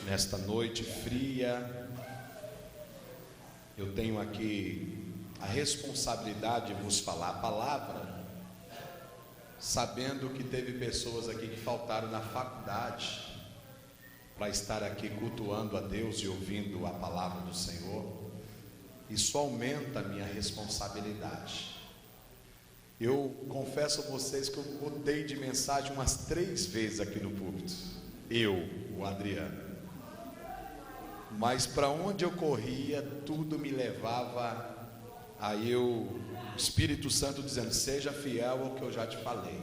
nesta noite fria. Eu tenho aqui a responsabilidade de vos falar a palavra, sabendo que teve pessoas aqui que faltaram na faculdade para estar aqui cultuando a Deus e ouvindo a palavra do Senhor. Isso aumenta a minha responsabilidade. Eu confesso a vocês que eu mudei de mensagem umas 3 vezes aqui no púlpito. O Adriano. Mas para onde eu corria, tudo me levava a o Espírito Santo dizendo: seja fiel ao que eu já te falei,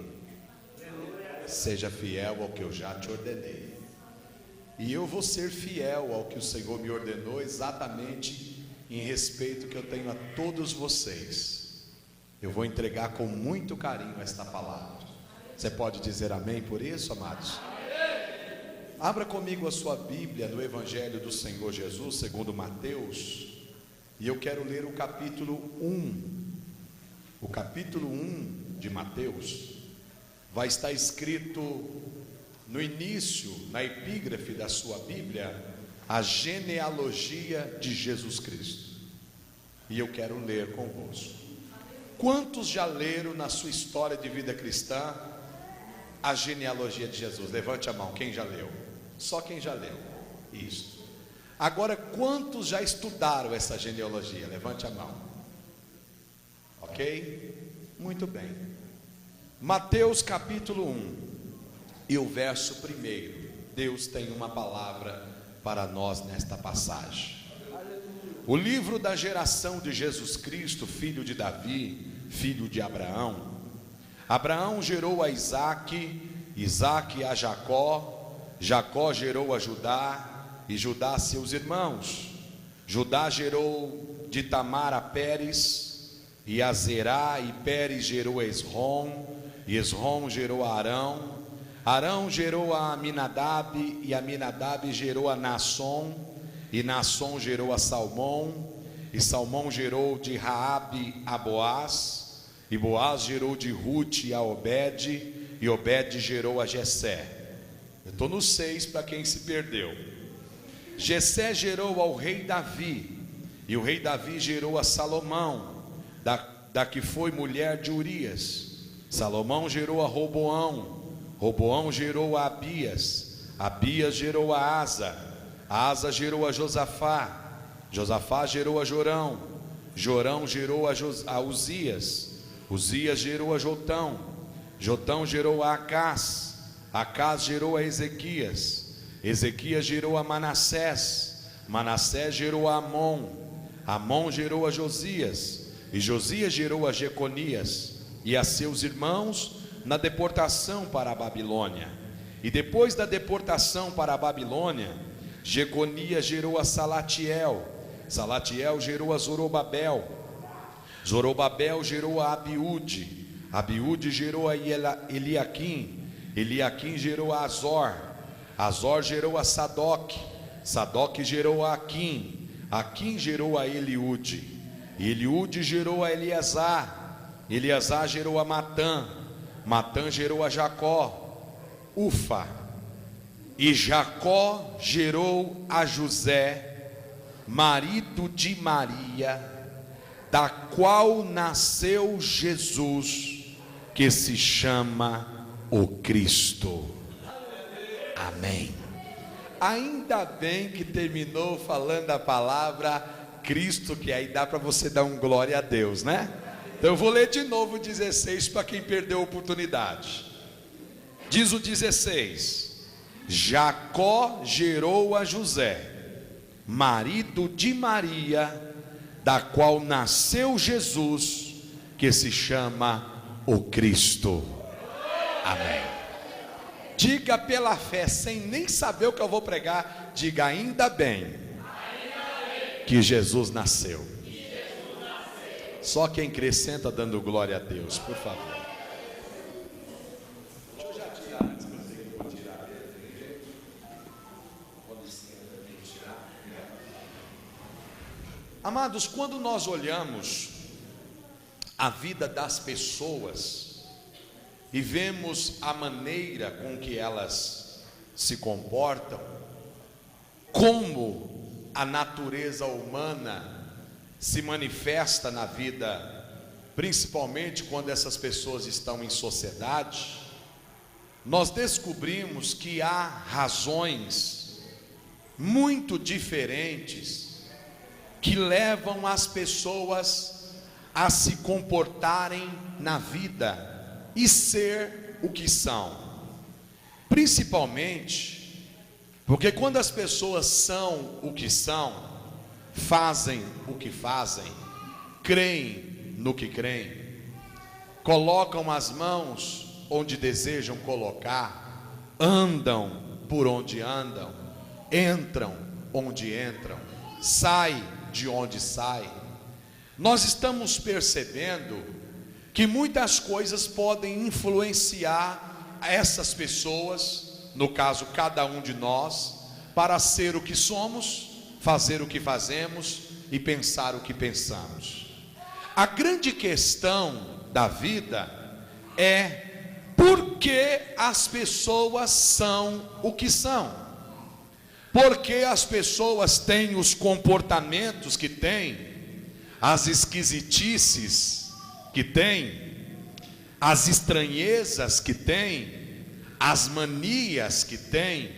seja fiel ao que eu já te ordenei. E eu vou ser fiel ao que o Senhor me ordenou, exatamente em respeito que eu tenho a todos vocês. Eu vou entregar com muito carinho esta palavra. Você pode dizer amém por isso, amados? Abra comigo a sua Bíblia no Evangelho do Senhor Jesus, segundo Mateus, e eu quero ler o capítulo 1. O capítulo 1 de Mateus vai estar escrito no início, na epígrafe da sua Bíblia, a genealogia de Jesus Cristo. E eu quero ler convosco. Quantos já leram na sua história de vida cristã a genealogia de Jesus? Levante a mão, quem já leu? Só quem já leu. Isso. Agora, quantos já estudaram essa genealogia? Levante a mão. Ok? Muito bem. Mateus capítulo 1 e o verso 1. Deus tem uma palavra para nós nesta passagem. O livro da geração de Jesus Cristo, filho de Davi, filho de Abraão. Abraão gerou a Isaque, Isaque a Jacó, Jacó gerou a Judá, e Judá seus irmãos. Judá gerou de Tamar a Pérez, e a Zerá, e Pérez gerou a Esrom, e Esrom gerou a Arão. Arão gerou a Aminadab, e Aminadab gerou a Naasson, e Naasson gerou a Salmão, e Salmão gerou de Raabe a Boaz, e Boaz gerou de Rute a Obed, e Obed gerou a Jessé. Eu estou no 6 para quem se perdeu. Jessé gerou ao rei Davi, e o rei Davi gerou a Salomão, da que foi mulher de Urias. Salomão gerou a Roboão, Roboão gerou a Abias, Abias gerou a Asa, Asa gerou a Josafá, Josafá gerou a Jorão, Jorão gerou a Uzias, Uzias gerou a Jotão, Jotão gerou a Acás, Acás gerou a Ezequias, Ezequias gerou a Manassés, Manassés gerou a Amon, Amon gerou a Josias, e Josias gerou a Jeconias e a seus irmãos na deportação para a Babilônia. E depois da deportação para a Babilônia, Jeconias gerou a Salatiel, Salatiel gerou a Zorobabel, Zorobabel gerou a Abiúde, Abiúde gerou a Eliaquim, Eliaquim gerou a Azor, Azor gerou a Sadoc, Sadoc gerou a Aquim, Aquim gerou a Eliúde, Eliúde gerou a Eleazar, Eleazar gerou a Matã, Matã gerou a Jacó, Ufa, e Jacó gerou a José, marido de Maria, da qual nasceu Jesus, que se chama o Cristo. Amém. Ainda bem que terminou falando a palavra Cristo, que aí dá para você dar um glória a Deus, né? Então eu vou ler de novo o 16 para quem perdeu a oportunidade. Diz o 16: Jacó gerou a José, marido de Maria, da qual nasceu Jesus, que se chama o Cristo. Amém. Diga pela fé, sem nem saber o que eu vou pregar, diga: ainda bem que Jesus nasceu. Só quem crê senta dando glória a Deus, por favor. Deixa eu já tirar antes que eu sei que eu vou tirar. Amados, quando nós olhamos a vida das pessoas e vemos a maneira com que elas se comportam, como a natureza humana se manifesta na vida, principalmente quando essas pessoas estão em sociedade, nós descobrimos que há razões muito diferentes que levam as pessoas a se comportarem na vida e ser o que são. Principalmente porque quando as pessoas são o que são, fazem o que fazem, creem no que creem, colocam as mãos onde desejam colocar, andam por onde andam, entram onde entram, saem de onde saem, nós estamos percebendo que muitas coisas podem influenciar essas pessoas, no caso cada um de nós, para ser o que somos, fazer o que fazemos e pensar o que pensamos. A grande questão da vida é por que as pessoas são o que são, por que as pessoas têm os comportamentos que têm, as esquisitices que têm, as estranhezas que têm, as manias que têm,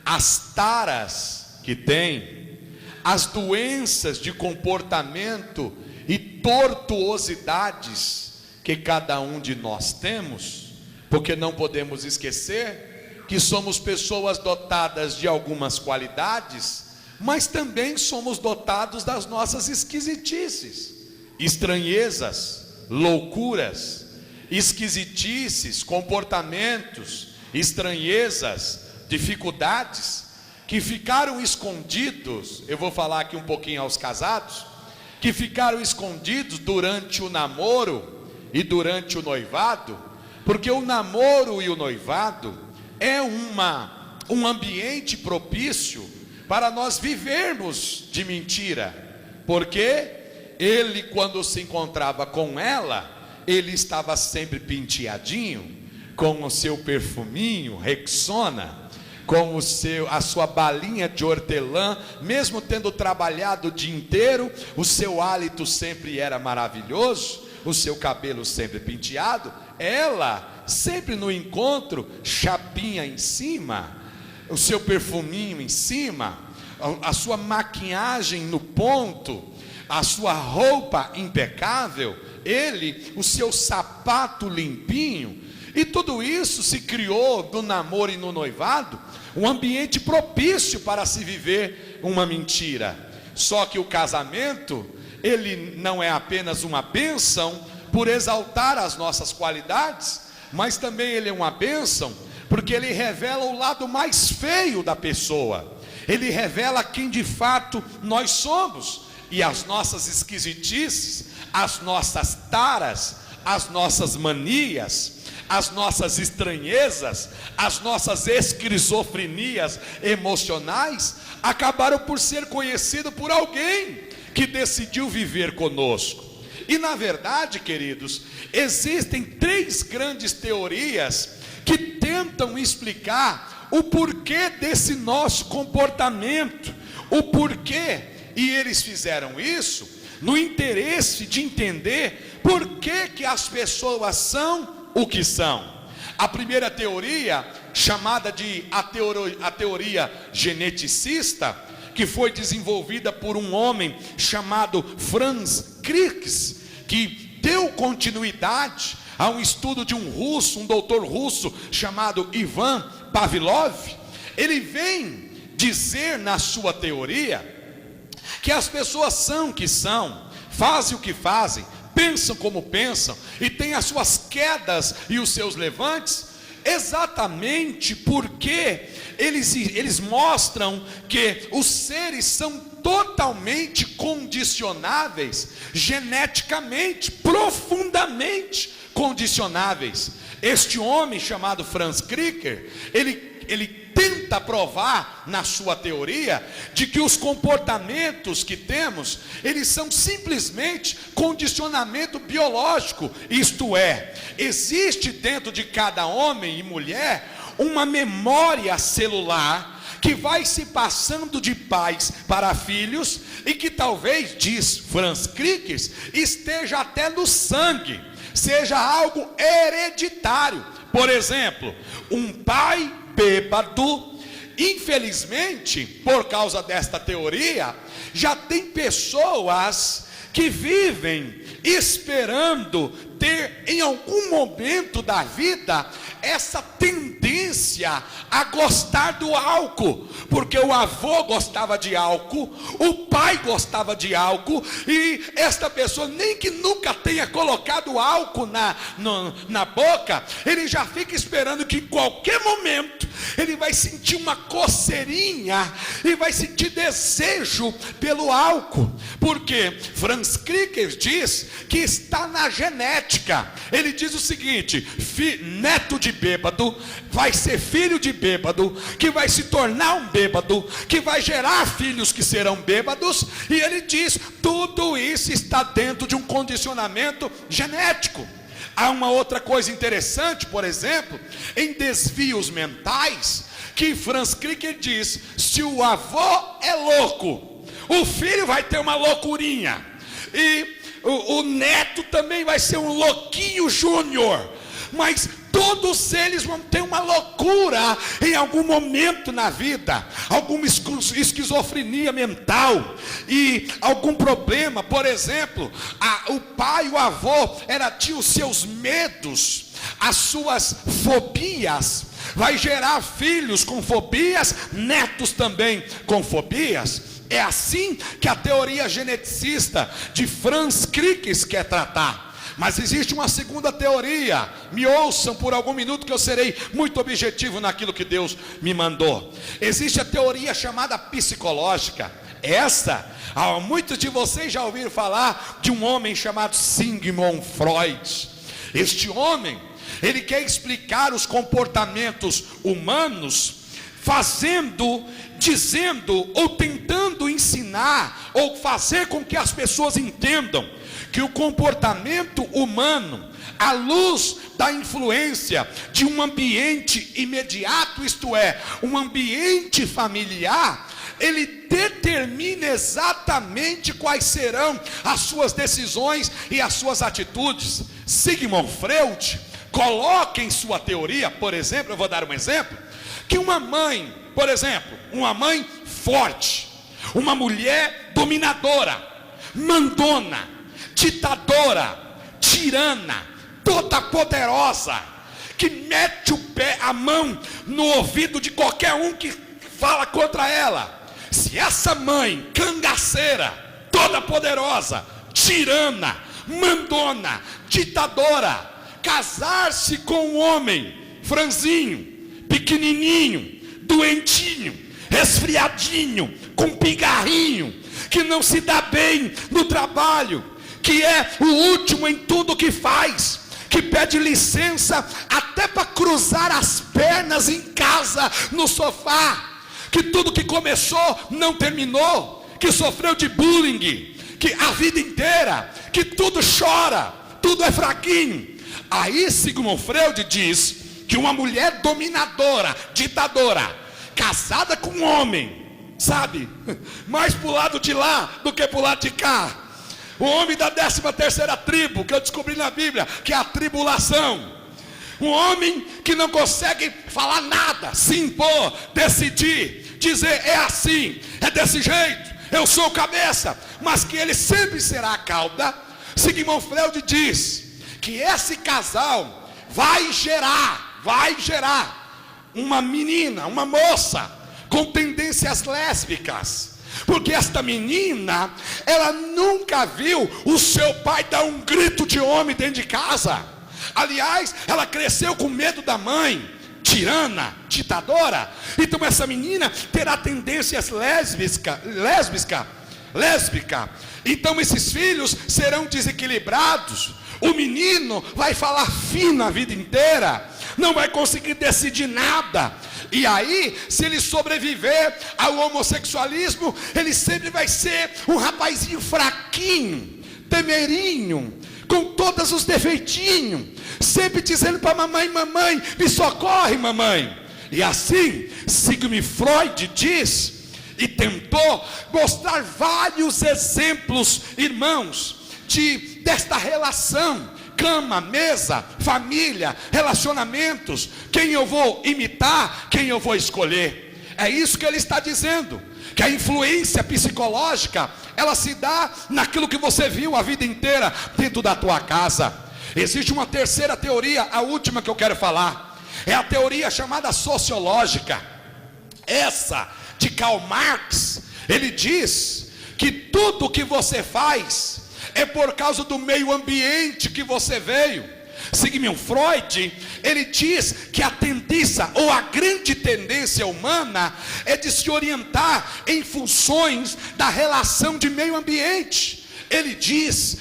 as taras que têm, as doenças de comportamento e tortuosidades que cada um de nós temos, porque não podemos esquecer que somos pessoas dotadas de algumas qualidades, mas também somos dotados das nossas esquisitices, estranhezas, loucuras, esquisitices, comportamentos, estranhezas, dificuldades que ficaram escondidos. Eu vou falar aqui um pouquinho aos casados, que ficaram escondidos durante o namoro e durante o noivado, porque o namoro e o noivado é um ambiente propício para nós vivermos de mentira, porque ele, quando se encontrava com ela, ele estava sempre penteadinho, com o seu perfuminho Rexona, com a sua balinha de hortelã, mesmo tendo trabalhado o dia inteiro, o seu hálito sempre era maravilhoso, o seu cabelo sempre penteado, ela sempre no encontro, chapinha em cima, o seu perfuminho em cima, a sua maquiagem no ponto, a sua roupa impecável, ele, o seu sapato limpinho, e tudo isso se criou no namoro e no noivado, um ambiente propício para se viver uma mentira. Só que o casamento, ele não é apenas uma bênção por exaltar as nossas qualidades, mas também ele é uma bênção porque ele revela o lado mais feio da pessoa, ele revela quem de fato nós somos, e as nossas esquisitices, as nossas taras, as nossas manias, as nossas estranhezas, as nossas esquizofrenias emocionais, acabaram por ser conhecido por alguém que decidiu viver conosco. E na verdade, queridos, existem 3 grandes teorias que tentam explicar o porquê desse nosso comportamento, o porquê, e eles fizeram isso no interesse de entender por que as pessoas são o que são. A primeira teoria, chamada de a teoria geneticista, que foi desenvolvida por um homem chamado Franz Crick, que deu continuidade a um estudo de um doutor russo chamado Ivan Pavlov. Ele vem dizer na sua teoria que as pessoas são o que são, fazem o que fazem, pensam como pensam e têm as suas quedas e os seus levantes, exatamente porque eles mostram que os seres são totalmente condicionáveis, geneticamente, profundamente condicionáveis. Este homem chamado Franz Crick, ele tenta provar na sua teoria de que os comportamentos que temos, eles são simplesmente condicionamento biológico, isto é, existe dentro de cada homem e mulher uma memória celular que vai se passando de pais para filhos e que talvez, diz Franz Krickers, esteja até no sangue, seja algo hereditário. Por exemplo, um pai bêbado, infelizmente, por causa desta teoria, já tem pessoas que vivem esperando ter em algum momento da vida essa tendência a gostar do álcool, porque o avô gostava de álcool, o pai gostava de álcool, e esta pessoa, nem que nunca tenha colocado álcool na boca, ele já fica esperando que em qualquer momento ele vai sentir uma coceirinha e vai sentir desejo pelo álcool, porque Franz Krickers diz que está na genética. Ele diz o seguinte: neto de bêbado vai ser filho de bêbado, que vai se tornar um bêbado, que vai gerar filhos que serão bêbados, e ele diz, tudo isso está dentro de um condicionamento genético. Há uma outra coisa interessante, por exemplo, em desvios mentais, que Franz Krickers diz: se o avô é louco, o filho vai ter uma loucurinha, e o neto também vai ser um louquinho júnior, mas todos eles vão ter uma loucura em algum momento na vida, alguma esquizofrenia mental e algum problema. Por exemplo, o pai, o avô, tinha os seus medos, as suas fobias, vai gerar filhos com fobias, netos também com fobias. É assim que a teoria geneticista de Franz Krickers quer tratar. Mas existe uma segunda teoria, me ouçam por algum minuto que eu serei muito objetivo naquilo que Deus me mandou. Existe a teoria chamada psicológica. Muitos de vocês já ouviram falar de um homem chamado Sigmund Freud. Este homem, ele quer explicar os comportamentos humanos, dizendo ou tentando ensinar ou fazer com que as pessoas entendam que o comportamento humano, à luz da influência de um ambiente imediato, isto é, um ambiente familiar, ele determina exatamente quais serão as suas decisões e as suas atitudes. Sigmund Freud coloca em sua teoria, por exemplo, eu vou dar um exemplo, que uma mãe, por exemplo, uma mãe forte, uma mulher dominadora, mandona, ditadora, tirana, toda poderosa, que mete a mão no ouvido de qualquer um que fala contra ela. Se essa mãe cangaceira, toda poderosa, tirana, mandona, ditadora, casar-se com um homem franzinho, pequenininho, doentinho, resfriadinho, com pigarrinho, que não se dá bem no trabalho, que é o último em tudo que faz, que pede licença até para cruzar as pernas em casa, no sofá, que tudo que começou não terminou, que sofreu de bullying, que a vida inteira, que tudo chora, tudo é fraquinho. Aí Sigmund Freud diz que uma mulher dominadora, ditadora, casada com um homem, sabe, mais pro lado de lá do que pro lado de cá, o homem da 13ª tribo, que eu descobri na Bíblia, que é a tribulação, um homem que não consegue falar nada, se impor, decidir, dizer é assim, é desse jeito, eu sou o cabeça, mas que ele sempre será a cauda. Sigmund Freud diz que esse casal vai gerar uma menina, uma moça com tendências lésbicas, porque esta menina, ela nunca viu o seu pai dar um grito de homem dentro de casa. Aliás, ela cresceu com medo da mãe, tirana, ditadora. Então essa menina terá tendências lésbica. Então esses filhos serão desequilibrados. O menino vai falar fino a vida inteira, não vai conseguir decidir nada. E aí, se ele sobreviver ao homossexualismo, ele sempre vai ser um rapazinho fraquinho, temerinho, com todos os defeitinhos, sempre dizendo para mamãe, mamãe, me socorre mamãe. E assim, Sigmund Freud diz, e tentou mostrar vários exemplos, irmãos, desta relação, cama, mesa, família, relacionamentos, quem eu vou imitar, quem eu vou escolher. É isso que ele está dizendo, que a influência psicológica, ela se dá naquilo que você viu a vida inteira dentro da tua casa. Existe uma terceira teoria, a última que eu quero falar, é a teoria chamada sociológica. Essa de Karl Marx, ele diz que tudo que você faz é por causa do meio ambiente que você veio. Sigmund Freud, ele diz que a tendência, ou a grande tendência humana, é de se orientar em funções da relação de meio ambiente. Ele diz,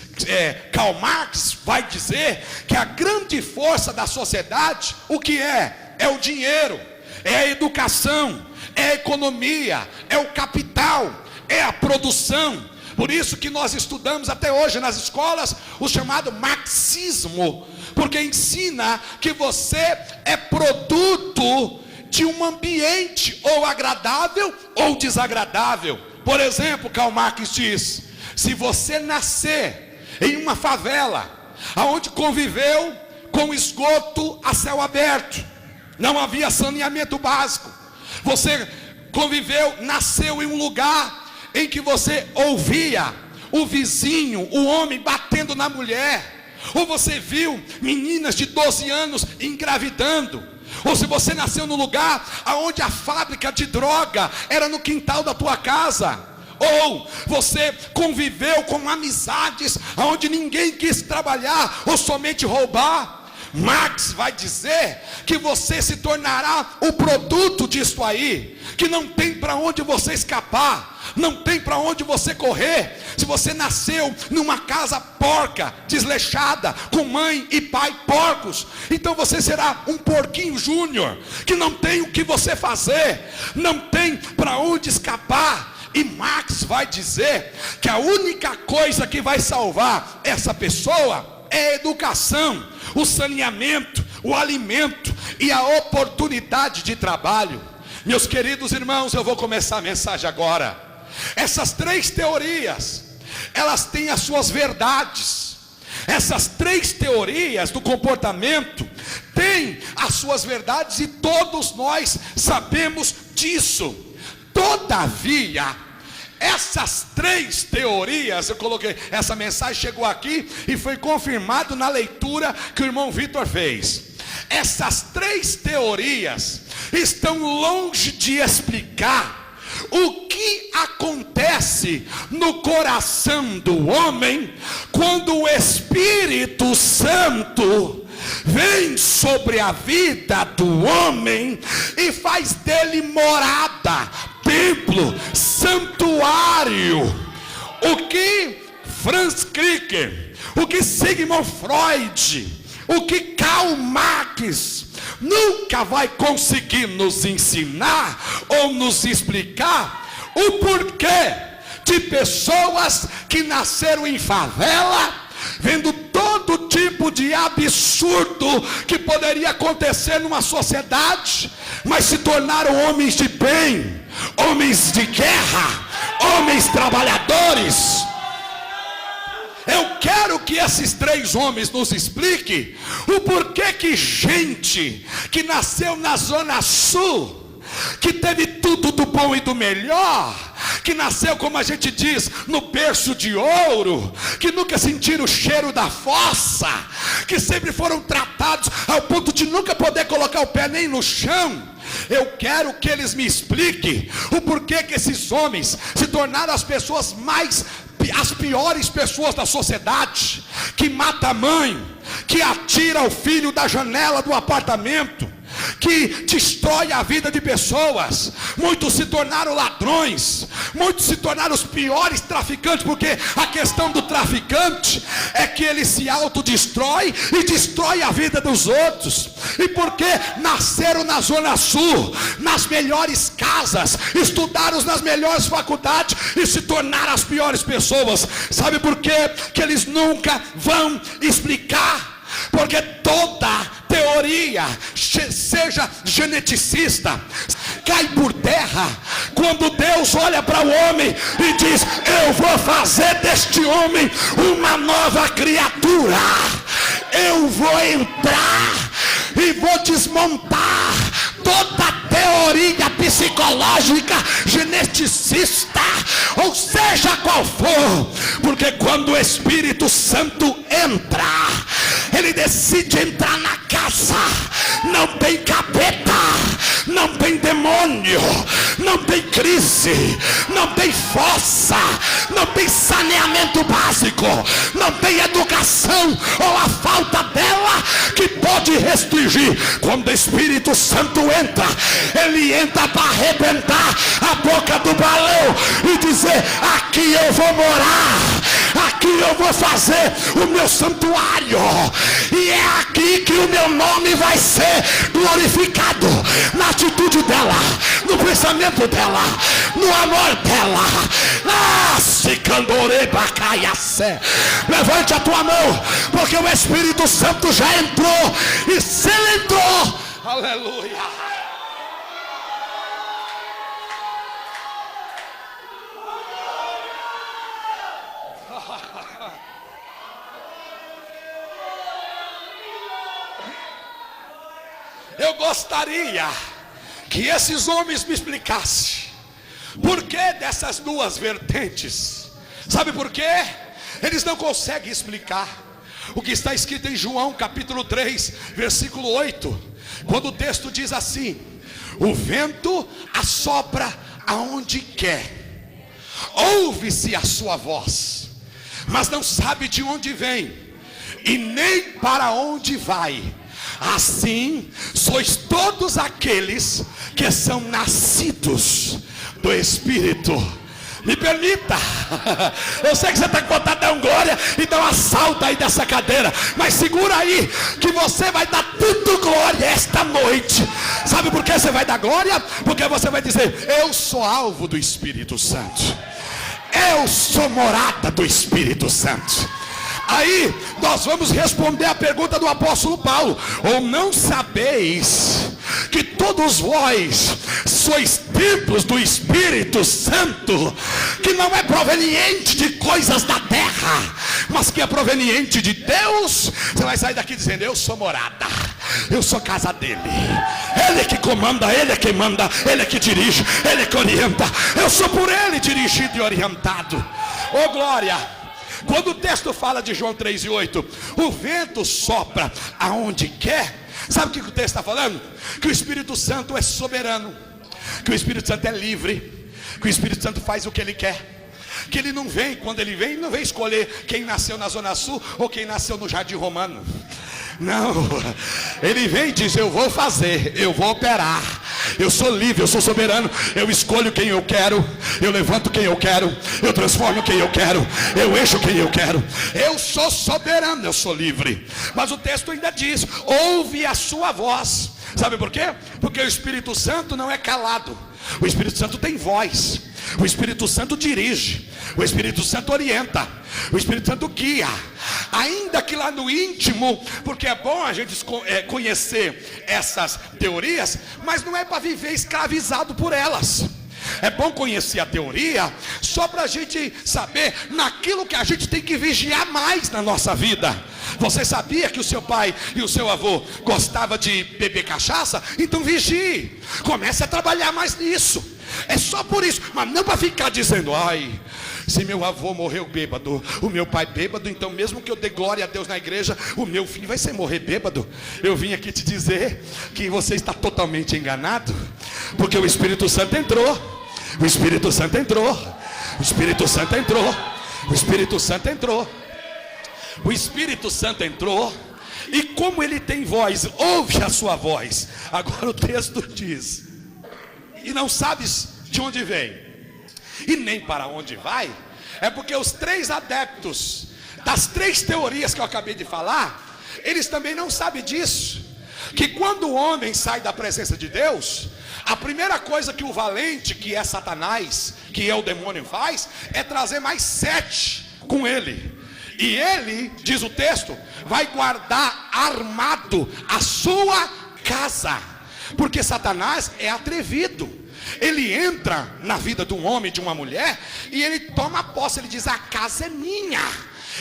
Karl Marx vai dizer, que a grande força da sociedade, o que é? É o dinheiro, é a educação, é a economia, é o capital, é a produção. Por isso que nós estudamos até hoje nas escolas o chamado marxismo, porque ensina que você é produto de um ambiente ou agradável ou desagradável. Por exemplo, Karl Marx diz, se você nascer em uma favela, onde conviveu com esgoto a céu aberto, não havia saneamento básico, você nasceu em um lugar em que você ouvia o vizinho, o homem batendo na mulher, ou você viu meninas de 12 anos engravidando, ou se você nasceu no lugar onde a fábrica de droga era no quintal da tua casa, ou você conviveu com amizades onde ninguém quis trabalhar ou somente roubar, Marx vai dizer que você se tornará o produto disso aí, que não tem para onde você escapar, não tem para onde você correr. Se você nasceu numa casa porca, desleixada, com mãe e pai porcos, então você será um porquinho júnior, que não tem o que você fazer, não tem para onde escapar. E Marx vai dizer que a única coisa que vai salvar essa pessoa é a educação, o saneamento, o alimento e a oportunidade de trabalho. Meus queridos irmãos, eu vou começar a mensagem agora. Essas três teorias, elas têm as suas verdades. Essas três teorias do comportamento têm as suas verdades e todos nós sabemos disso. Todavia, essas três teorias, eu coloquei, essa mensagem chegou aqui e foi confirmado na leitura que o irmão Vitor fez. Essas três teorias estão longe de explicar o que acontece no coração do homem quando o Espírito Santo vem sobre a vida do homem e faz dele morada, templo, santuário. O que Franz Krieg, o que Sigmund Freud, o que Karl Marx nunca vai conseguir nos ensinar ou nos explicar o porquê de pessoas que nasceram em favela, vendo todo tipo de absurdo que poderia acontecer numa sociedade, mas se tornaram homens de bem, homens de guerra, homens trabalhadores. Eu quero que esses três homens nos expliquem o porquê que gente que nasceu na Zona Sul, que teve tudo do bom e do melhor, que nasceu, como a gente diz, no berço de ouro, que nunca sentiram o cheiro da fossa, que sempre foram tratados ao ponto de nunca poder colocar o pé nem no chão. Eu quero que eles me expliquem o porquê que esses homens se tornaram as pessoas as piores pessoas da sociedade, que mata a mãe, que atira o filho da janela do apartamento, que destrói a vida de pessoas. Muitos se tornaram ladrões, muitos se tornaram os piores traficantes, porque a questão do traficante é que ele se autodestrói e destrói a vida dos outros. E porque nasceram na Zona Sul, nas melhores casas, estudaram nas melhores faculdades e se tornaram as piores pessoas. Sabe por quê? Que eles nunca vão explicar. porque toda teoria, seja geneticista, cai por terra quando Deus olha para o homem e diz: eu vou fazer deste homem uma nova criatura. Eu vou entrar e vou desmontar toda a teoria psicológica, geneticista, ou seja qual for, porque quando o Espírito Santo entra, ele decide entrar na casa. Não tem capeta, não tem demônio, não tem crise, não tem fossa, não tem saneamento básico, não tem educação ou a falta dela que pode restringir. Quando o Espírito Santo entra, ele entra para arrebentar a boca do balão e dizer: aqui eu vou morar, aqui eu vou fazer o meu santuário, e é aqui que o meu nome vai ser glorificado, na atitude dela, no pensamento dela, no amor dela. Se candorei bacaiacé, levante a tua mão, porque o Espírito Santo já entrou, e se ele entrou, aleluia. Eu gostaria que esses homens me explicassem por que dessas duas vertentes. Sabe por quê? Eles não conseguem explicar o que está escrito em João capítulo 3, versículo 8, quando o texto diz assim: o vento assopra aonde quer, ouve-se a sua voz, mas não sabe de onde vem e nem para onde vai. Assim sois todos aqueles que são nascidos do Espírito. Me permita, eu sei que você está com vontade de dar um glória e dar uma salta aí dessa cadeira, mas segura aí, que você vai dar tanto glória esta noite. Sabe por que você vai dar glória? Porque você vai dizer: eu sou alvo do Espírito Santo, eu sou morada do Espírito Santo. Aí nós vamos responder a pergunta do apóstolo Paulo: ou não sabeis que todos vós sois templos do Espírito Santo, que não é proveniente de coisas da terra, mas que é proveniente de Deus? Você vai sair daqui dizendo: eu sou morada, eu sou casa dele, ele é que comanda, ele é que manda, ele é que dirige, ele é que orienta. Eu sou por ele dirigido e orientado. Oh glória! Quando o texto fala de João 3:8, o vento sopra aonde quer, sabe o que o texto está falando? Que o Espírito Santo é soberano, que o Espírito Santo é livre, que o Espírito Santo faz o que ele quer, que ele não vem, quando ele vem, não vem escolher quem nasceu na Zona Sul ou quem nasceu no Jardim Romano. Não, ele vem e diz: eu vou fazer, eu vou operar, eu sou livre, eu sou soberano, eu escolho quem eu quero, eu levanto quem eu quero, eu transformo quem eu quero, eu encho quem eu quero. Eu sou soberano, eu sou livre. Mas o texto ainda diz: ouve a sua voz. Sabe por quê? Porque o Espírito Santo não é calado, o Espírito Santo tem voz, o Espírito Santo dirige, o Espírito Santo orienta, o Espírito Santo guia. Ainda que lá no íntimo, porque é bom a gente conhecer essas teorias, mas não é para viver escravizado por elas. É bom conhecer a teoria só para a gente saber naquilo que a gente tem que vigiar mais na nossa vida. Você sabia que o seu pai e o seu avô gostavam de beber cachaça? Então vigie, comece a trabalhar mais nisso. É só por isso, mas não para ficar dizendo: ai, se meu avô morreu bêbado, o meu pai bêbado, então mesmo que eu dê glória a Deus na igreja, o meu filho vai ser morrer bêbado. Eu vim aqui te dizer que você está totalmente enganado, porque o Espírito Santo entrou, o Espírito Santo entrou, o Espírito Santo entrou, o Espírito Santo entrou, o Espírito Santo entrou, e como ele tem voz, ouve a sua voz. Agora o texto diz: e não sabes de onde vem e nem para onde vai. É porque os três adeptos das três teorias que eu acabei de falar, eles também não sabem disso, que quando o homem sai da presença de Deus, a primeira coisa que o valente, que é Satanás, que é o demônio, faz, é trazer mais 7 com ele. E ele, diz o texto, vai guardar armado a sua casa. Porque Satanás é atrevido. Ele entra na vida de um homem, de uma mulher, e ele toma posse, ele diz: a casa é minha.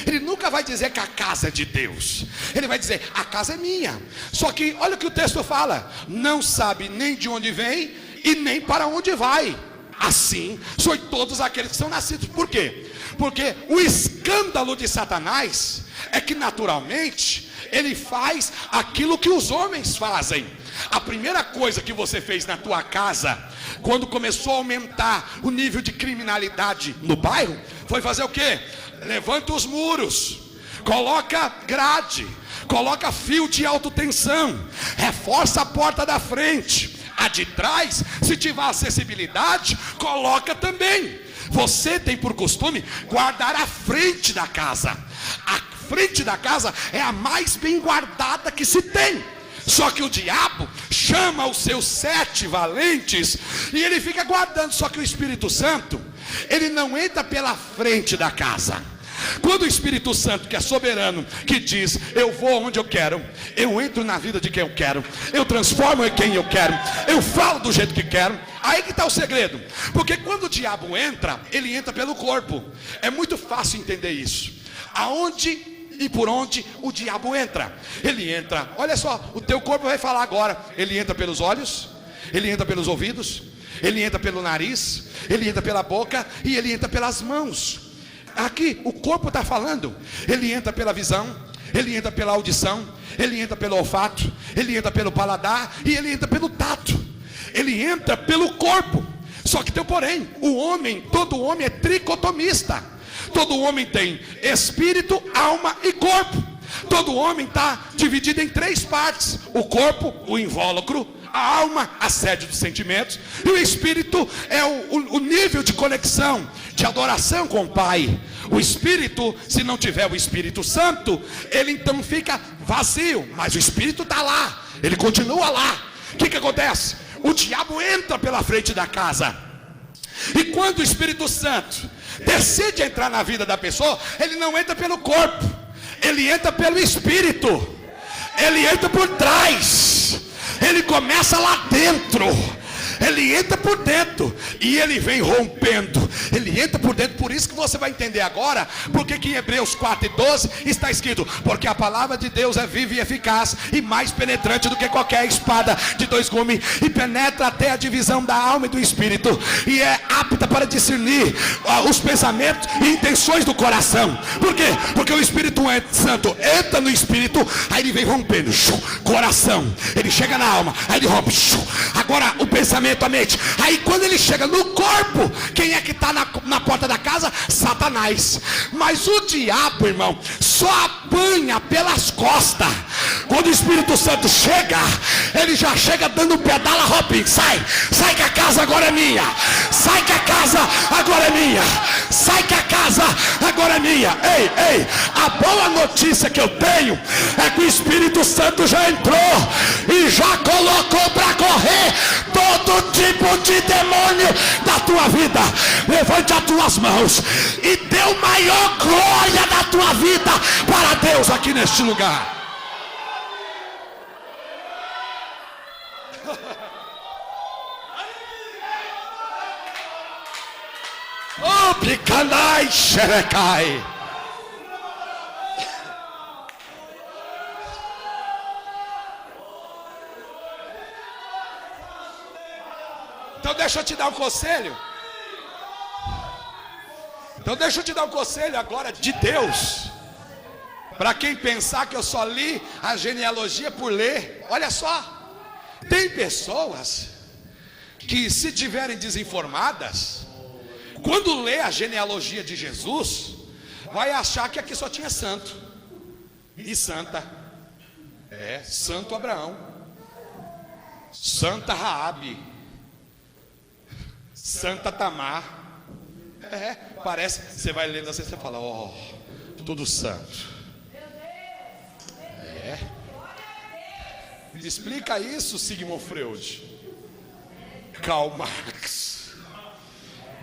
Ele nunca vai dizer que a casa é de Deus. Ele vai dizer: a casa é minha. Só que olha o que o texto fala: não sabe nem de onde vem e nem para onde vai. Assim sois todos aqueles que são nascidos. Por quê? Porque o escândalo de Satanás é que naturalmente ele faz aquilo que os homens fazem. A primeira coisa que você fez na tua casa, quando começou a aumentar o nível de criminalidade no bairro, foi fazer o quê? Levanta os muros, coloca grade, coloca fio de alta tensão, reforça a porta da frente, a de trás, se tiver acessibilidade, coloca também. Você tem por costume guardar a frente da casa. A frente da casa é a mais bem guardada que se tem. Só que o diabo chama os seus 7 valentes e ele fica guardando. Só que o Espírito Santo, ele não entra pela frente da casa. Quando o Espírito Santo, que é soberano, que diz: eu vou onde eu quero, eu entro na vida de quem eu quero, eu transformo em quem eu quero, eu falo do jeito que quero. Aí que está o segredo. Porque quando o diabo entra, ele entra pelo corpo. É muito fácil entender isso. Aonde e por onde o diabo entra? Ele entra, olha só, o teu corpo vai falar agora. Ele entra pelos olhos, ele entra pelos ouvidos, ele entra pelo nariz, ele entra pela boca e ele entra pelas mãos. Aqui o corpo está falando. Ele entra pela visão, ele entra pela audição, ele entra pelo olfato, ele entra pelo paladar e ele entra pelo tato. Ele entra pelo corpo. Só que tem um porém: o homem, todo homem é tricotomista. Todo homem tem espírito, alma e corpo. Todo homem está dividido em 3 partes: o corpo, o invólucro; a alma, a sede dos sentimentos; e o espírito é o nível de conexão, de adoração com o Pai. O espírito, se não tiver o Espírito Santo, ele então fica vazio. Mas o espírito está lá, ele continua lá. O que acontece? O diabo entra pela frente da casa. E quando o Espírito Santo decide entrar na vida da pessoa, ele não entra pelo corpo, ele entra pelo espírito. Ele entra por trás, ele começa lá dentro, ele entra por dentro e ele vem rompendo. Ele entra por dentro. Por isso que você vai entender agora porque que em Hebreus 4:12 está escrito: porque a palavra de Deus é viva e eficaz e mais penetrante do que qualquer espada de 2 gumes, e penetra até a divisão da alma e do espírito, e é apta para discernir os pensamentos e intenções do coração. Por quê? Porque o Espírito Santo entra no espírito, aí ele vem rompendo coração, ele chega na alma, aí ele rompe agora o pensamento, a mente. Aí quando ele chega no corpo, quem é que está na porta da casa? Satanás. Mas o diabo, irmão, só apanha pelas costas. Quando o Espírito Santo chega, ele já chega dando pedala, Robin, sai que a casa agora é minha, sai que a casa agora é minha, sai que a casa agora é minha. Ei, a boa notícia que eu tenho é que o Espírito Santo já entrou e já colocou para correr todo tipo de demônio da tua vida. Levante as tuas mãos e dê a maior glória da tua vida para Deus aqui neste lugar. Oh, picanai, xerecai. Então deixa eu te dar um conselho. Agora de Deus. Para quem pensar que eu só li a genealogia por ler. Olha só. Tem pessoas que, se tiverem desinformadas, quando lê a genealogia de Jesus, vai achar que aqui só tinha santo e santa. Santo Abraão, Santa Raabe, Santa Tamar. Parece, você vai lendo assim, você fala: tudo santo. Me explica isso, Sigmund Freud, Karl Marx.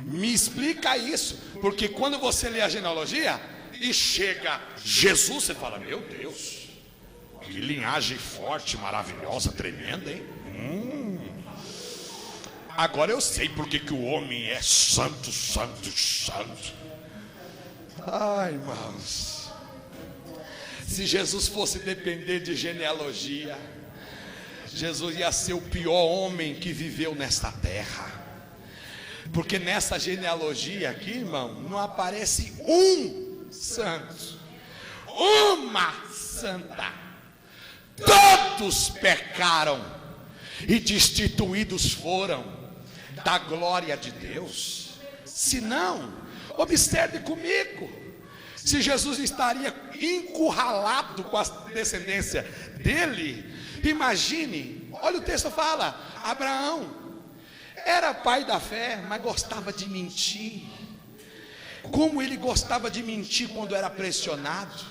Me explica isso, porque quando você lê a genealogia, e chega Jesus, você fala: meu Deus, que linhagem forte, maravilhosa, tremenda, hein? Agora eu sei porque que o homem é santo, santo, santo. Ai, irmãos, se Jesus fosse depender de genealogia, Jesus ia ser o pior homem que viveu nesta terra. Porque nessa genealogia aqui, irmão, não aparece um santo, uma santa. Todos pecaram e destituídos foram da glória de Deus. Se não, observe comigo, se Jesus estaria encurralado com a descendência dele. Imagine, olha o texto fala: Abraão era pai da fé, mas gostava de mentir. Como ele gostava de mentir quando era pressionado.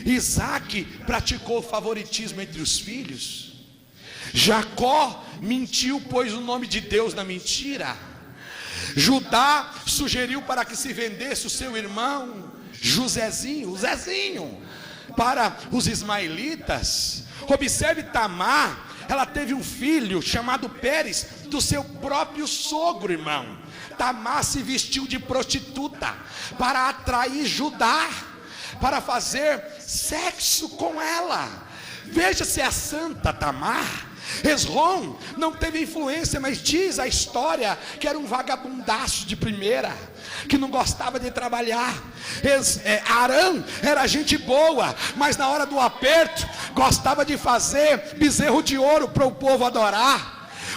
Isaac praticou favoritismo entre os filhos. Jacó mentiu, pôs o nome de Deus na mentira. Judá sugeriu para que se vendesse o seu irmão Josézinho, o Zezinho, para os ismaelitas. Observe Tamar, ela teve um filho chamado Pérez, do seu próprio sogro, irmão. Tamar se vestiu de prostituta para atrair Judá, para fazer sexo com ela. Veja se é santa Tamar. Esrom não teve influência, mas diz a história que era um vagabundaço de primeira, que não gostava de trabalhar. Arão era gente boa, mas na hora do aperto gostava de fazer bezerro de ouro para o povo adorar.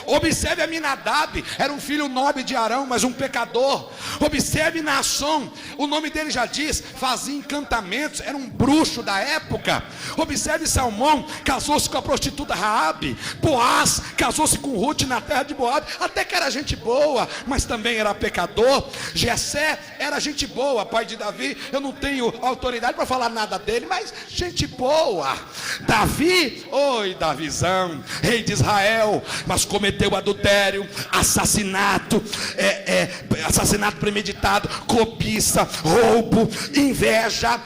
Observe Aminadab, era um filho nobre de Arão, mas um pecador. Observe Naasson, o nome dele já diz, fazia encantamentos, era um bruxo da época. Observe Salmão, casou-se com a prostituta Raabe. Boaz casou-se com Ruth na terra de Moabe, até que era gente boa, mas também era pecador. Jessé era gente boa, pai de Davi. Eu não tenho autoridade para falar nada dele, mas gente boa. Davi, oi Davizão, rei de Israel, mas cometeu adultério, assassinato, assassinato premeditado, cobiça, roubo, inveja.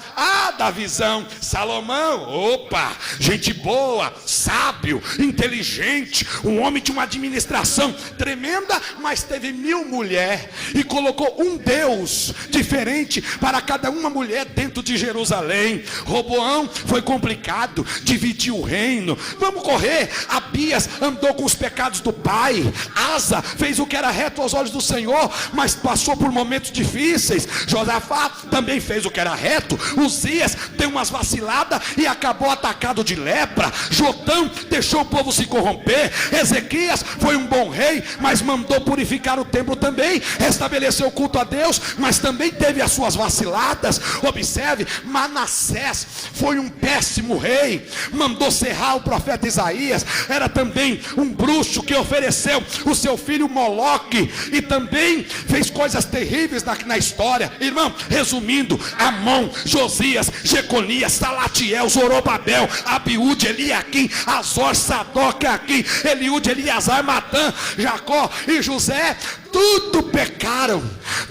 Davizão. Salomão, opa, gente boa, sábio, inteligente, um homem de uma administração tremenda, mas teve 1000 mulheres e colocou um Deus diferente para cada uma mulher dentro de Jerusalém. Roboão foi complicado, dividiu o reino. Vamos correr. Abias andou com os pecados do pai. Asa fez o que era reto aos olhos do Senhor, mas passou por momentos difíceis. Josafá também fez o que era reto. Uzias deu umas vaciladas e acabou atacado de lepra. Jotão deixou o povo se corromper. Ezequias foi um bom rei, mas mandou purificar o templo também, estabeleceu o culto a Deus, mas também teve as suas vaciladas. Observe, Manassés foi um péssimo rei, mandou serrar o profeta Isaías, era também um bruxo que ofereceu o seu filho Moloque e também fez coisas terríveis na história. Irmão, resumindo, Amon, Josias, Jeconias, Salatiel, Zorobabel, Abiúde, Eliaquim, Azor, Sadoc, Aquim, Eliúde, Eleazar, Matã, Jacó e José, tudo pecaram,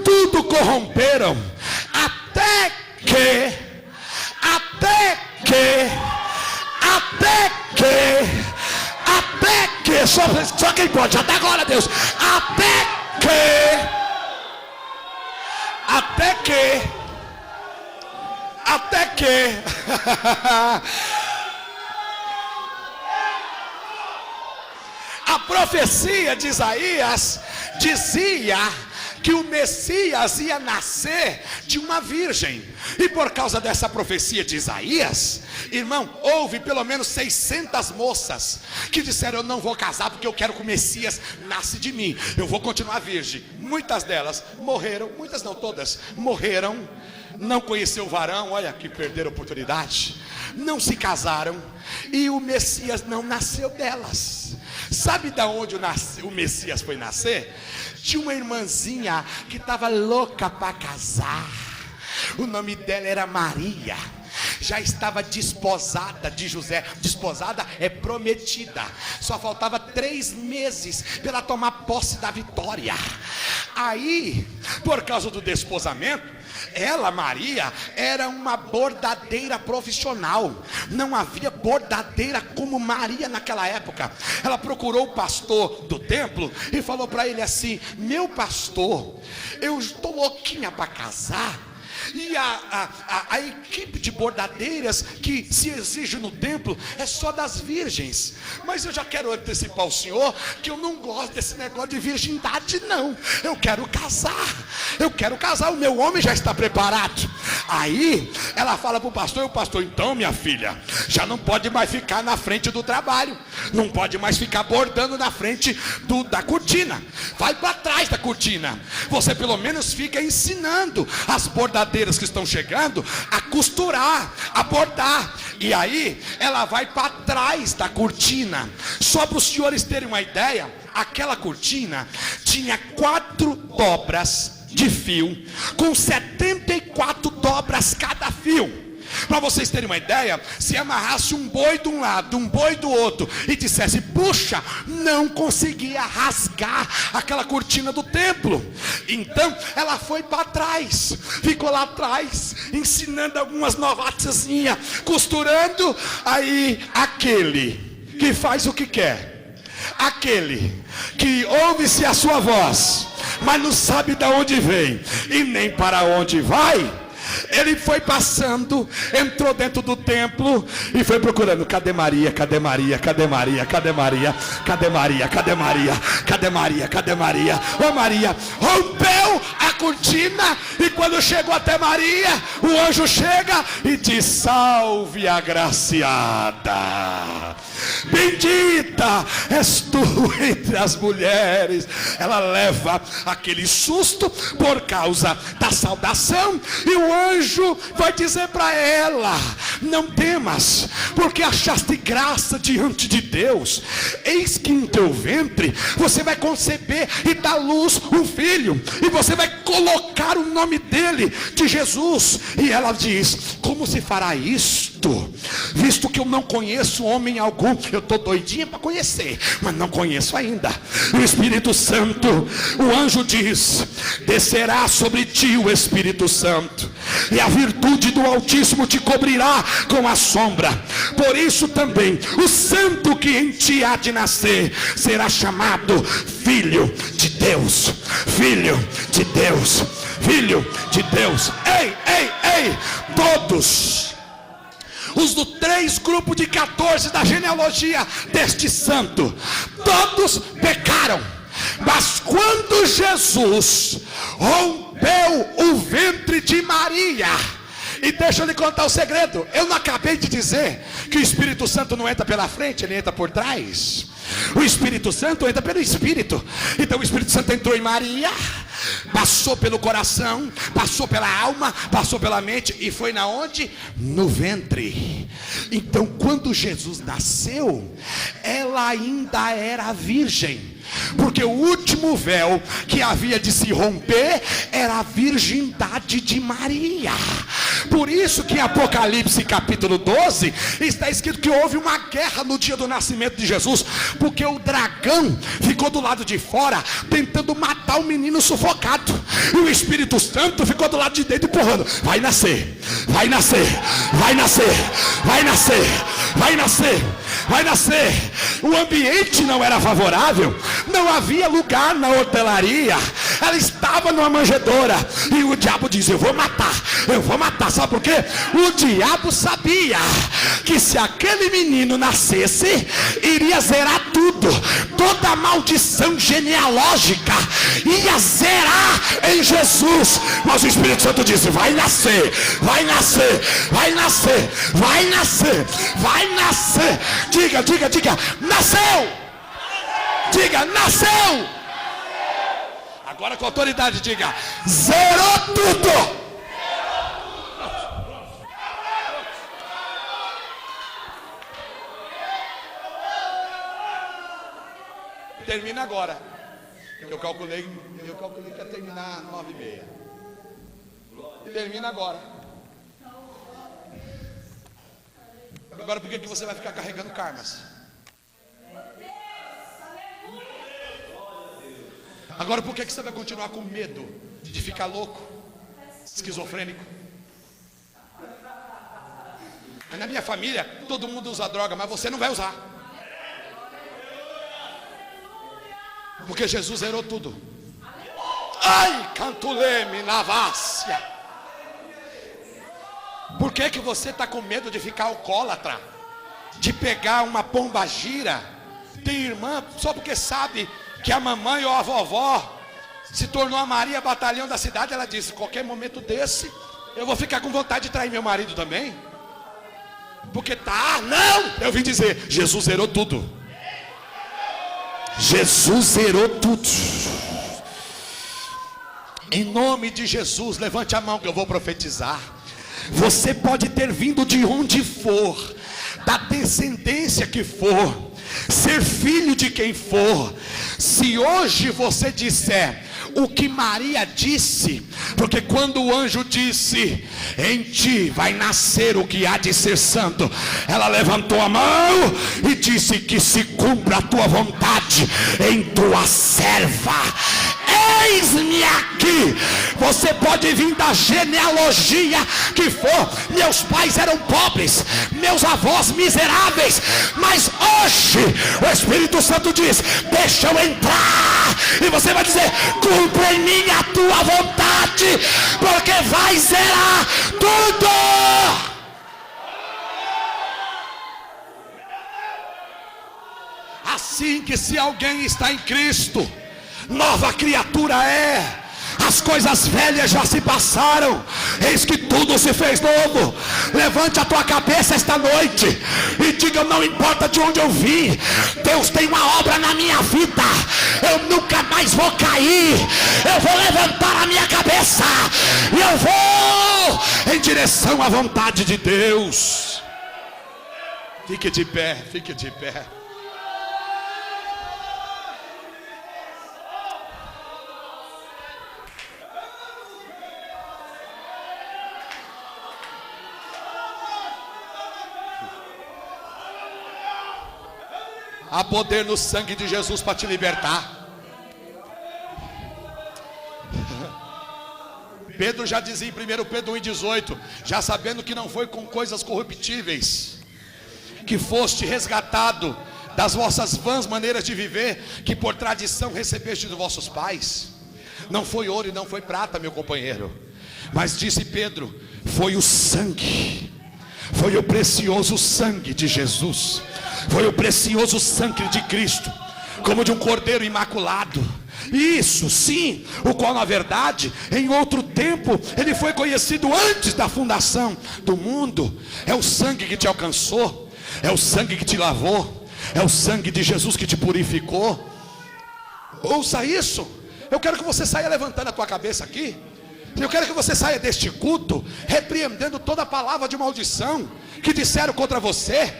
tudo corromperam, até que só quem pode, até agora, Deus, até que a profecia de Isaías dizia que o Messias ia nascer de uma virgem. E por causa dessa profecia de Isaías, irmão, houve pelo menos 600 moças que disseram: eu não vou casar porque eu quero que o Messias nasce de mim, eu vou continuar virgem. Muitas delas morreram, muitas não, todas morreram, não conheceu o varão, olha que perderam a oportunidade, não se casaram e o Messias não nasceu delas. Sabe de onde o Messias foi nascer? Tinha uma irmãzinha que estava louca para casar. O nome dela era Maria. já estava desposada de José. Desposada é prometida. Só faltava 3 meses para ela tomar posse da vitória. Aí, por causa do desposamento, ela, Maria, era uma bordadeira profissional. Não havia bordadeira como Maria naquela época. Ela procurou o pastor do templo e falou para ele assim: meu pastor, eu estou louquinha para casar, e a equipe de bordadeiras que se exige no templo é só das virgens. Mas eu já quero antecipar o senhor que eu não gosto desse negócio de virgindade não. Eu quero casar, o meu homem já está preparado. Aí ela fala para o pastor, e o pastor: então minha filha, já não pode mais ficar na frente do trabalho, não pode mais ficar bordando na frente da cortina, vai para trás da cortina. Você pelo menos fica ensinando as bordadeiras que estão chegando a costurar, a bordar. E aí ela vai para trás da cortina. Só para os senhores terem uma ideia, aquela cortina tinha 4 dobras de fio, com 74 dobras cada fio. Para vocês terem uma ideia, se amarrasse um boi de um lado, um boi do outro, e dissesse puxa, não conseguia rasgar aquela cortina do templo. Então ela foi para trás, ficou lá atrás, ensinando algumas novatinhas, costurando. Aí aquele que faz o que quer, aquele que ouve-se a sua voz, mas não sabe de onde vem e nem para onde vai, ele foi passando, entrou dentro do templo e foi procurando: cadê Maria, cadê Maria, cadê Maria, cadê Maria, cadê Maria, cadê Maria, cadê Maria, cadê Maria? Ô Maria, rompeu a cortina, e quando chegou até Maria, o anjo chega e diz: salve agraciada, bendita és tu entre as mulheres. Ela leva aquele susto por causa da saudação, e o anjo vai dizer para ela: não temas, porque achaste graça diante de Deus. Eis que em teu ventre você vai conceber e dar luz um filho, e você vai colocar o nome dele de Jesus. E ela diz: como se fará isto, visto que eu não conheço homem algum? Eu estou doidinha para conhecer, mas não conheço ainda. O Espírito Santo, o anjo diz: descerá sobre ti o Espírito Santo, e a virtude do Altíssimo te cobrirá com a sombra. Por isso também o santo que em ti há de nascer será chamado Filho de Deus. Filho de Deus, Filho de Deus. Ei, todos os do 3 grupos de 14 da genealogia deste santo, todos pecaram. Mas quando Jesus rompeu o ventre de Maria, e deixa eu lhe contar o segredo, eu não acabei de dizer que o Espírito Santo não entra pela frente, ele entra por trás. O Espírito Santo entra pelo Espírito. Então o Espírito Santo entrou em Maria, passou pelo coração, passou pela alma, passou pela mente, e foi na onde? No ventre. Então quando Jesus nasceu, ela ainda era virgem, porque o último véu que havia de se romper era a virgindade de Maria. Por isso que em Apocalipse capítulo 12 está escrito que houve uma guerra no dia do nascimento de Jesus, porque o dragão ficou do lado de fora tentando matar o menino sufocado, e o Espírito Santo ficou do lado de dentro empurrando: vai nascer, vai nascer, vai nascer, vai nascer, vai nascer, vai nascer. O ambiente não era favorável, não havia lugar na hotelaria, ela estava numa manjedoura, e o diabo diz: eu vou matar, eu vou matar. Sabe por quê? O diabo sabia que se aquele menino nascesse, iria zerar tudo, toda a maldição genealógica ia zerar em Jesus. Mas o Espírito Santo disse: vai nascer, vai nascer, vai nascer, vai nascer, vai nascer. Diga, diga, diga: nasceu. Diga: nasceu. Agora com autoridade diga: zerou tudo. Termina agora. Eu calculei que ia terminar 9h30. Termina agora. Agora por que você vai ficar carregando karmas? Agora por que você vai continuar com medo de ficar louco, esquizofrênico? Na minha família todo mundo usa droga, mas você não vai usar, porque Jesus zerou tudo. Ai, cantuleme na vácia. Por que você está com medo de ficar alcoólatra, de pegar uma pombagira? Tem irmã só porque sabe que a mamãe ou a vovó se tornou a Maria Batalhão da cidade, ela disse: qualquer momento desse eu vou ficar com vontade de trair meu marido também, porque não, eu vim dizer, Jesus zerou tudo. Jesus zerou tudo. Em nome de Jesus, levante a mão que eu vou profetizar. Você pode ter vindo de onde for, da descendência que for, ser filho de quem for. Se hoje você disser o que Maria disse, porque quando o anjo disse: em ti vai nascer o que há de ser santo, ela levantou a mão e disse: que se cumpra a tua vontade em tua serva. Eis-me aqui. Você pode vir da genealogia que for. Meus pais eram pobres, meus avós miseráveis, mas hoje o Espírito Santo diz: deixa eu entrar. E você vai dizer: cumpre em mim a tua vontade, porque vai zerar tudo. Assim que se alguém está em Cristo, nova criatura é. As coisas velhas já se passaram, eis que tudo se fez novo. Levante a tua cabeça esta noite e diga: não importa de onde eu vim, Deus tem uma obra na minha vida. Eu nunca mais vou cair. Eu vou levantar a minha cabeça e eu vou em direção à vontade de Deus. Fique de pé, fique de pé. Há poder no sangue de Jesus para te libertar. Pedro já dizia em 1 Pedro 1,18: já sabendo que não foi com coisas corruptíveis que foste resgatado das vossas vãs maneiras de viver, que por tradição recebeste dos vossos pais. Não foi ouro e não foi prata, meu companheiro, mas disse Pedro: foi o sangue, foi o precioso sangue de Jesus, foi o precioso sangue de Cristo, como de um cordeiro imaculado. Isso sim, o qual na verdade em outro tempo ele foi conhecido antes da fundação do mundo. É o sangue que te alcançou, é o sangue que te lavou, é o sangue de Jesus que te purificou. Ouça isso. Eu quero que você saia levantando a tua cabeça aqui. Eu quero que você saia deste culto repreendendo toda palavra de maldição que disseram contra você.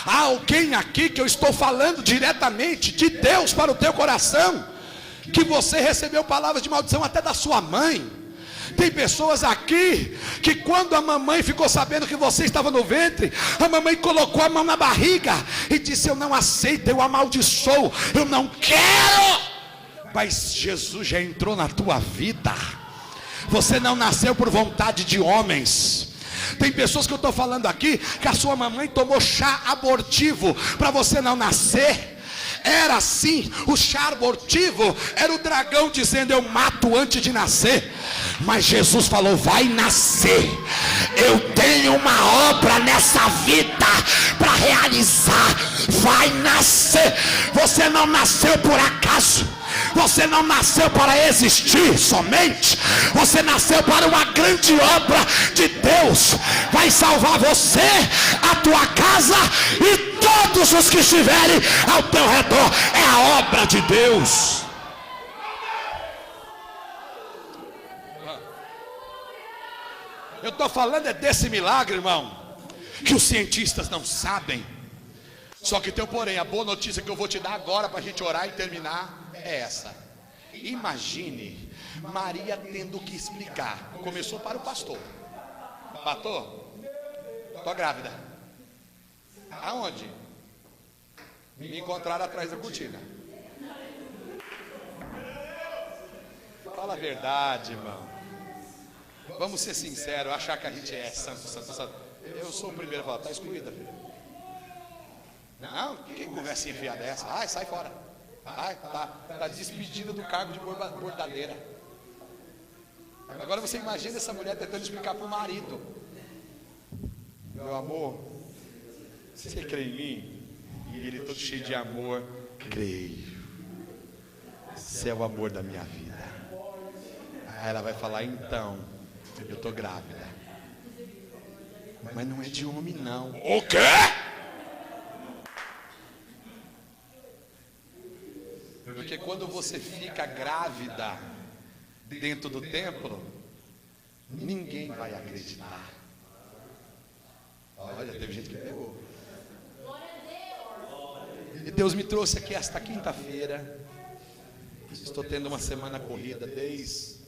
Há alguém aqui que eu estou falando diretamente de Deus para o teu coração, que você recebeu palavras de maldição até da sua mãe. Tem pessoas aqui que quando a mamãe ficou sabendo que você estava no ventre, a mamãe colocou a mão na barriga e disse: eu não aceito, eu amaldiçoo, eu não quero. Mas Jesus já entrou na tua vida. Você não nasceu por vontade de homens. Tem pessoas que eu estou falando aqui que a sua mamãe tomou chá abortivo para você não nascer. Era assim, o chá abortivo era o dragão dizendo: eu mato antes de nascer. Mas Jesus falou: vai nascer. Eu tenho uma obra nessa vida para realizar. Vai nascer. Você não nasceu por acaso. Você não nasceu para existir somente. Você nasceu para uma grande obra de Deus. Vai salvar você, a tua casa e todos os que estiverem ao teu redor. É a obra de Deus. Eu estou falando é desse milagre, irmão, que os cientistas não sabem. Só que tem um porém. A boa notícia que eu vou te dar agora para a gente orar e terminar é essa. Imagine Maria tendo que explicar. Começou para o pastor: pastor, estou grávida. Aonde? Me encontraram atrás da cortina. Fala a verdade, irmão. Vamos ser sinceros, achar que a gente é santo, santo, santo. Eu sou o primeiro a falar, está excluída, filho. Não, quem conversa enfiada dessa? Ai, sai fora. Ai, tá despedida do cargo de bordadeira. Agora você imagina essa mulher tentando explicar para o marido: meu amor, você crê em mim? E ele todo cheio de amor: creio. Você é o amor da minha vida. Aí ela vai falar: então, eu estou grávida. Mas não é de homem, não. O quê? Porque quando você fica grávida dentro do templo, ninguém vai acreditar. Olha, teve gente que pegou. E Deus me trouxe aqui esta quinta-feira. Estou tendo uma semana corrida desde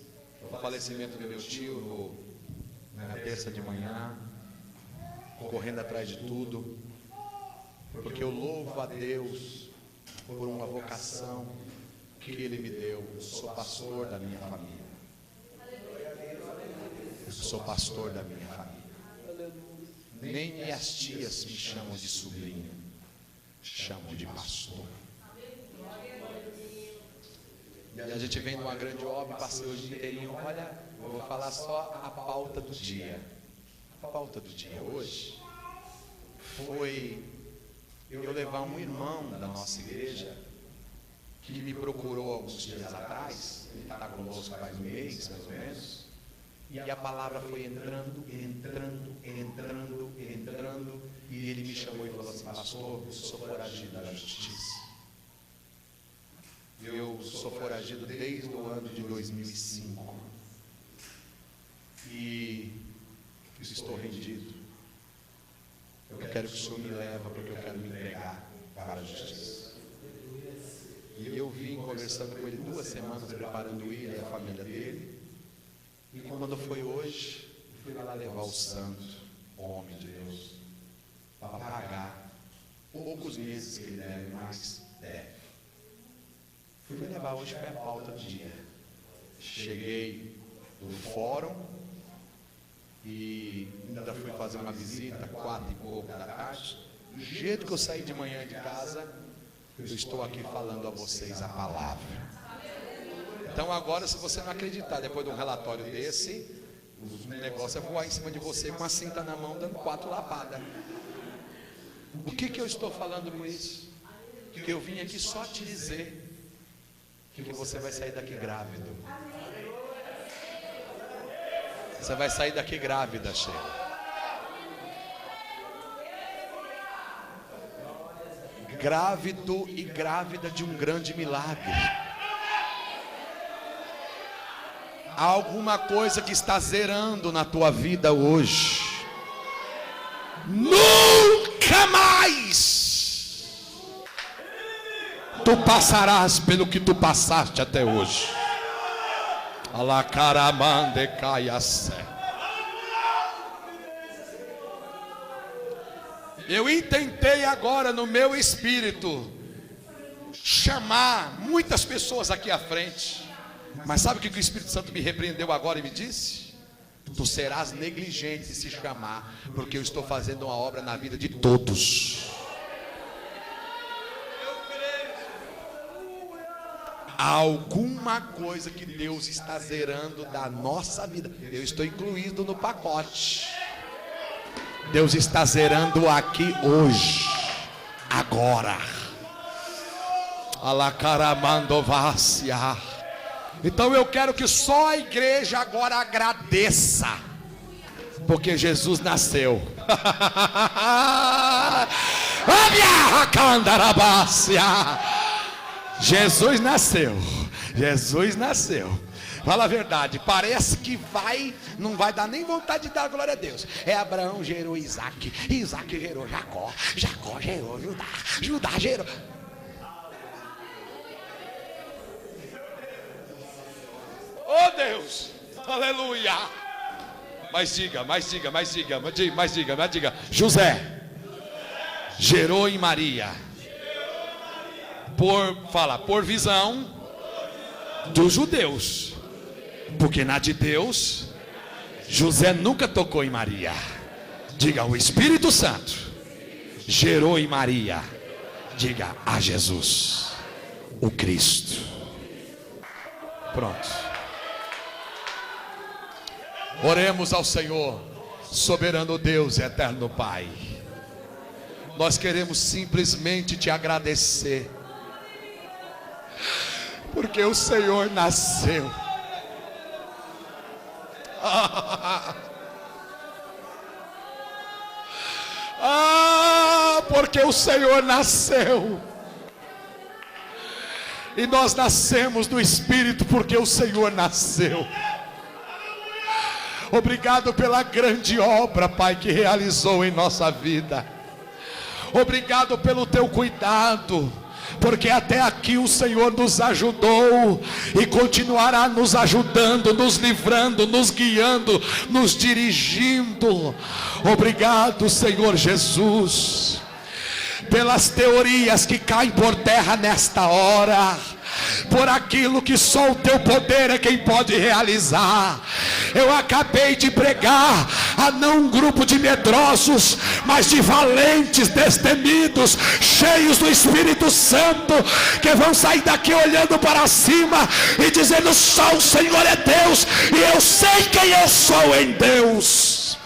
o falecimento do meu tio na terça de manhã, correndo atrás de tudo, porque eu louvo a Deus por uma vocação que Ele me deu. Eu sou pastor da minha família. Eu sou pastor da minha família. Nem minhas tias me chamam de sobrinho, chamam de pastor. E a gente vem numa grande obra, passei o dia inteirinho. Olha, eu vou falar só a pauta do dia. A pauta do dia hoje foi eu levar um irmão da nossa igreja que me procurou alguns dias atrás. Ele está conosco faz um mês, mais ou menos. E a palavra foi entrando, e ele me chamou e falou assim: pastor, eu sou foragido da justiça. Eu sou foragido desde o ano de 2005. E estou rendido. Eu quero que o Senhor me leve, porque eu quero me entregar para a justiça. E eu vim conversando com ele 2 semanas, preparando ele e a família dele. E quando foi hoje, eu fui lá levar o santo, homem de Deus, para pagar poucos meses que ele deve, mas deve. Fui levar hoje, foi a pauta do dia. Cheguei do fórum e ainda fui fazer uma visita 4 e pouco da tarde. Do jeito que eu saí de manhã de casa, eu estou aqui falando a vocês a palavra. Então agora, se você não acreditar, depois de um relatório desse, o negócio é voar em cima de você com a cinta na mão, dando 4 lapadas. O que eu estou falando com isso? Que eu vim aqui só te dizer que você vai sair daqui grávido. Você vai sair daqui grávida, Sheila. Grávido e grávida de um grande milagre. Há alguma coisa que está zerando na tua vida hoje. Nunca mais tu passarás pelo que tu passaste até hoje. Alacaramande caiasse. Eu intentei agora no meu espírito chamar muitas pessoas aqui à frente. Mas sabe o que o Espírito Santo me repreendeu agora e me disse? Tu serás negligente se chamar, porque eu estou fazendo uma obra na vida de todos. Há alguma coisa que Deus está zerando da nossa vida. Eu estou incluído no pacote. Deus está zerando aqui hoje, agora. Alacaramandovácia. Então eu quero que só a igreja agora agradeça, porque Jesus nasceu. Jesus nasceu. Jesus nasceu. Fala a verdade, parece que não vai dar nem vontade de dar glória a Deus. É Abraão gerou Isaac, Isaac gerou Jacó, Jacó gerou Judá, Judá gerou... Oh Deus, aleluia. Mas diga, José, gerou em Maria, por visão dos judeus, porque na de Deus, José nunca tocou em Maria. Diga, o Espírito Santo gerou em Maria. Diga, a Jesus, o Cristo. Pronto. Oremos ao Senhor, soberano Deus, eterno Pai. Nós queremos simplesmente te agradecer, porque o Senhor nasceu. Porque o Senhor nasceu. E nós nascemos do Espírito porque o Senhor nasceu. Obrigado pela grande obra, Pai, que realizou em nossa vida. Obrigado pelo teu cuidado, porque até aqui o Senhor nos ajudou e continuará nos ajudando, nos livrando, nos guiando, nos dirigindo. Obrigado, Senhor Jesus, pelas teorias que caem por terra nesta hora, por aquilo que só o teu poder é quem pode realizar. Eu acabei de pregar a não um grupo de medrosos, mas de valentes, destemidos, cheios do Espírito Santo, que vão sair daqui olhando para cima e dizendo: só o Senhor é Deus, e eu sei quem eu sou em Deus.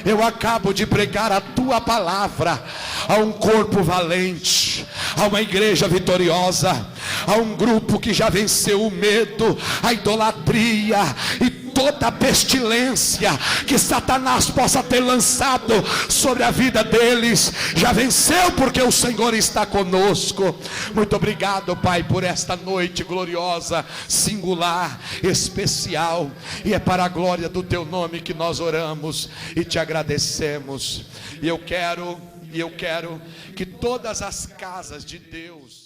Eu acabo de pregar a tua palavra a um corpo valente, a uma igreja vitoriosa, a um grupo que já venceu o medo, a idolatria e toda a pestilência que Satanás possa ter lançado sobre a vida deles. Já venceu, porque o Senhor está conosco. Muito obrigado, Pai, por esta noite gloriosa, singular, especial, e é para a glória do teu nome que nós oramos e te agradecemos. E eu quero que todas as casas de Deus